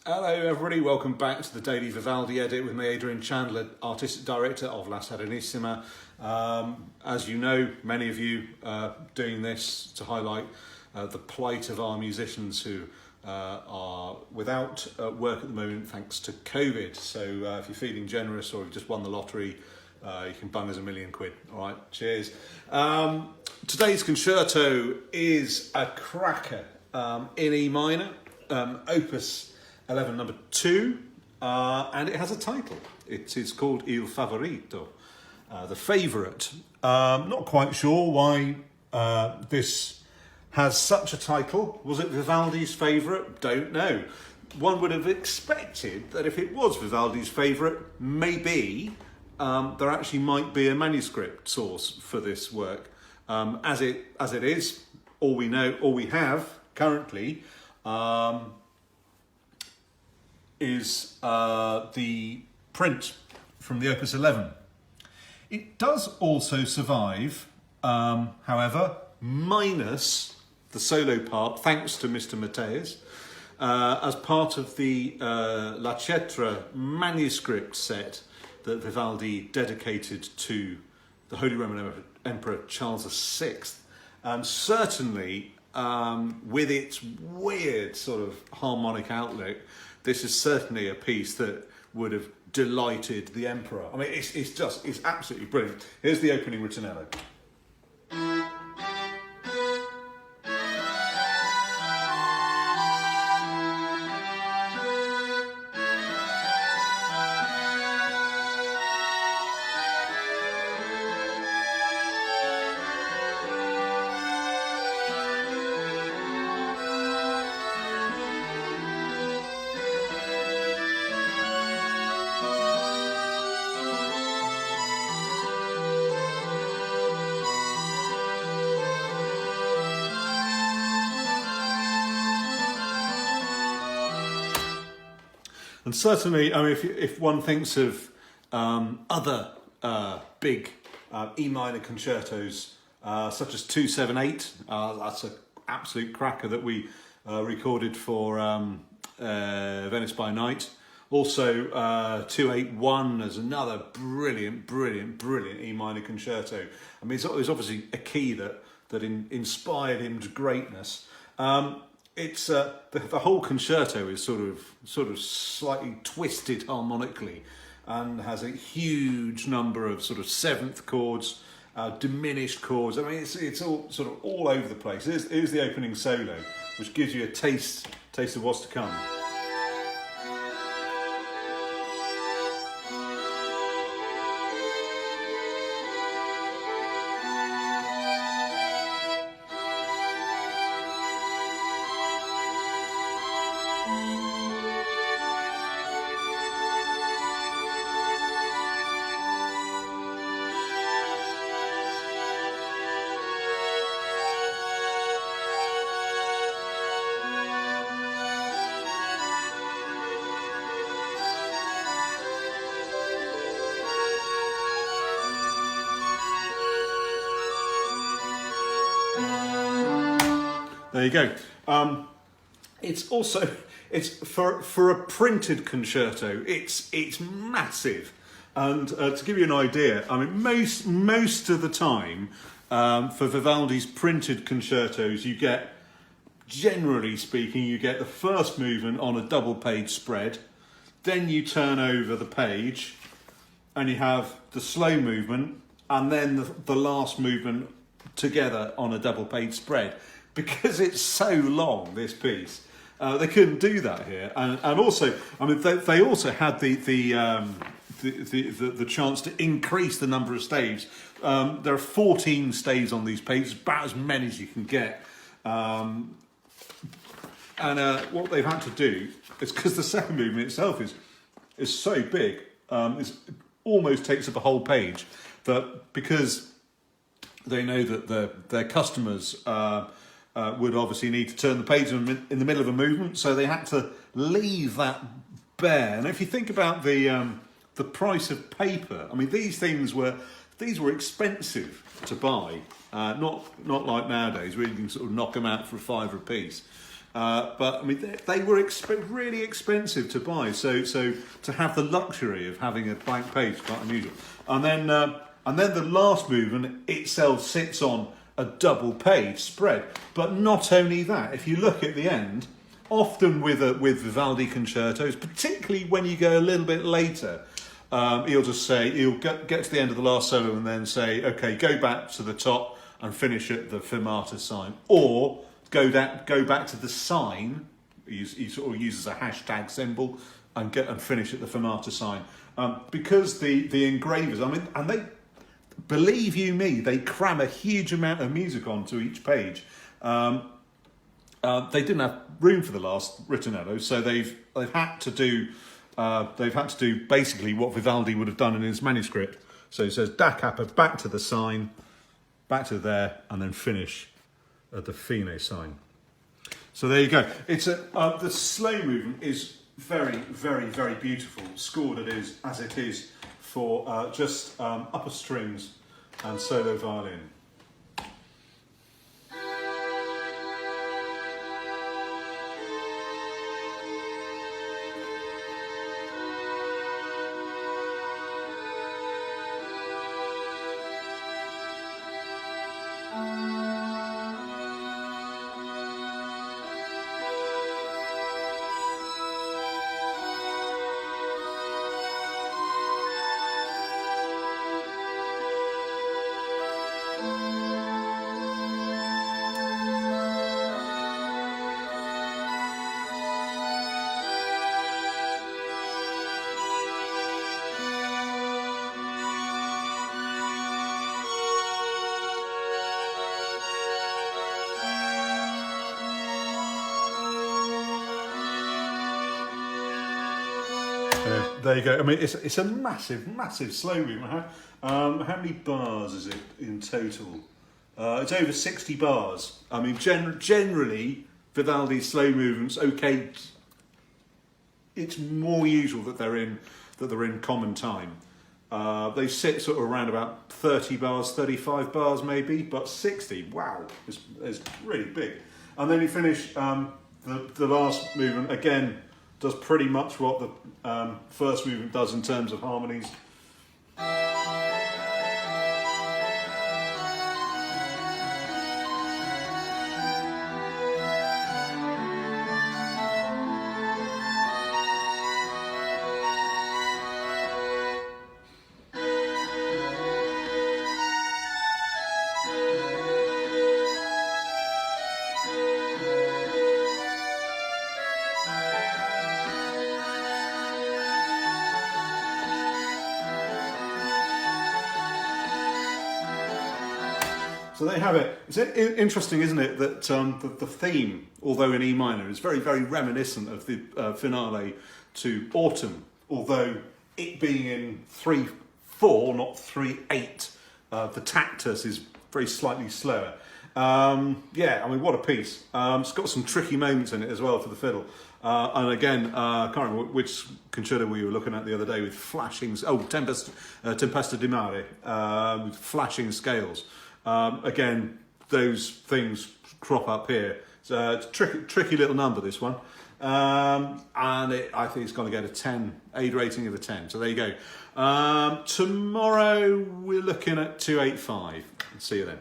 Hello everybody, welcome back to the Daily Vivaldi Edit with me, Adrian Chandler, Artistic Director of La Serenissima. As you know, many of you are doing this to highlight the plight of our musicians who are without work at the moment thanks to COVID. So if you're feeling generous or you've just won the lottery, you can bung us £1,000,000. All right, cheers. Today's concerto is a cracker in E minor, Opus 11 number 2, and it has a title. It is called Il Favorito, the favourite. Not quite sure why this has such a title. Was it Vivaldi's favourite? Don't know. One would have expected that if it was Vivaldi's favourite, maybe there actually might be a manuscript source for this work. As it is, all we have currently is the print from the Opus 11. It does also survive, however, minus the solo part, thanks to Mr. Matteis, as part of the La Cetra manuscript set that Vivaldi dedicated to the Holy Roman Emperor Charles VI. Certainly, with its weird sort of harmonic outlook, this is certainly a piece that would have delighted the emperor. I mean, it's absolutely brilliant. Here's the opening ritornello. And certainly, I mean, if one thinks of other big E minor concertos, such as 278, that's an absolute cracker that we recorded for Venice by Night. Also, 281 is another brilliant E minor concerto. I mean, it's obviously a key that inspired him to greatness. It's the whole concerto is sort of slightly twisted harmonically, and has a huge number of sort of seventh chords, diminished chords. I mean, it's all sort of all over the place. Here's the opening solo, which gives you a taste of what's to come. There you go. It's for a printed concerto. It's massive, and to give you an idea, I mean most of the time for Vivaldi's printed concertos, you get, generally speaking, you get the first movement on a double page spread, then you turn over the page, and you have the slow movement, and then the last movement together on a double page spread. Because it's so long, this piece, they couldn't do that here, and also, I mean, they also had the chance to increase the number of staves. There are 14 staves on these pages, about as many as you can get, and what they've had to do is, because the second movement itself is so big, it almost takes up a whole page, that because they know that their customers would obviously need to turn the page in the middle of a movement, so they had to leave that bare. And if you think about the price of paper, I mean, these were expensive to buy, not like nowadays where you can sort of knock them out for £5 a piece. But I mean, they were really expensive to buy. So to have the luxury of having a blank page is quite unusual. And then the last movement itself sits on a double page spread. But not only that, if you look at the end, often with Vivaldi concertos, particularly when you go a little bit later, he'll just say, he'll get to the end of the last solo and then say, okay, go back to the top and finish at the fermata sign, or go back to the sign. He sort of uses a hashtag symbol and finish at the fermata sign, because the engravers, I mean, and they, believe you me, they cram a huge amount of music onto each page. They didn't have room for the last ritornello, so they've had to do basically what Vivaldi would have done in his manuscript. So he says da capo, back to the sign, back to there, and then finish at the fine sign. So there you go. It's the slow movement is very, very, very beautiful, scored as it is for just upper strings and solo violin. There you go. I mean, it's a massive slow movement. How many bars is it in total? It's over 60 bars. I mean, generally, Vivaldi's slow movements, okay, it's more usual that they're in common time. They sit sort of around about 30 bars, 35 bars maybe, but 60, wow, is really big. And then you finish the last movement, again, does pretty much what the first movement does in terms of harmonies. So there you have it. It's interesting, isn't it, that the theme, although in E minor, is very, very reminiscent of the finale to Autumn, although it being in 3/4, not 3/8, the tactus is very slightly slower. Yeah, I mean, what a piece. It's got some tricky moments in it as well for the fiddle. And again, I can't remember which concerto we were looking at the other day with flashing, Tempesta di Mare, with flashing scales. Again, those things crop up here. So it's a tricky little number, this one. And I think it's going to get a 10, aid rating of a 10. So there you go. Tomorrow we're looking at 285. See you then.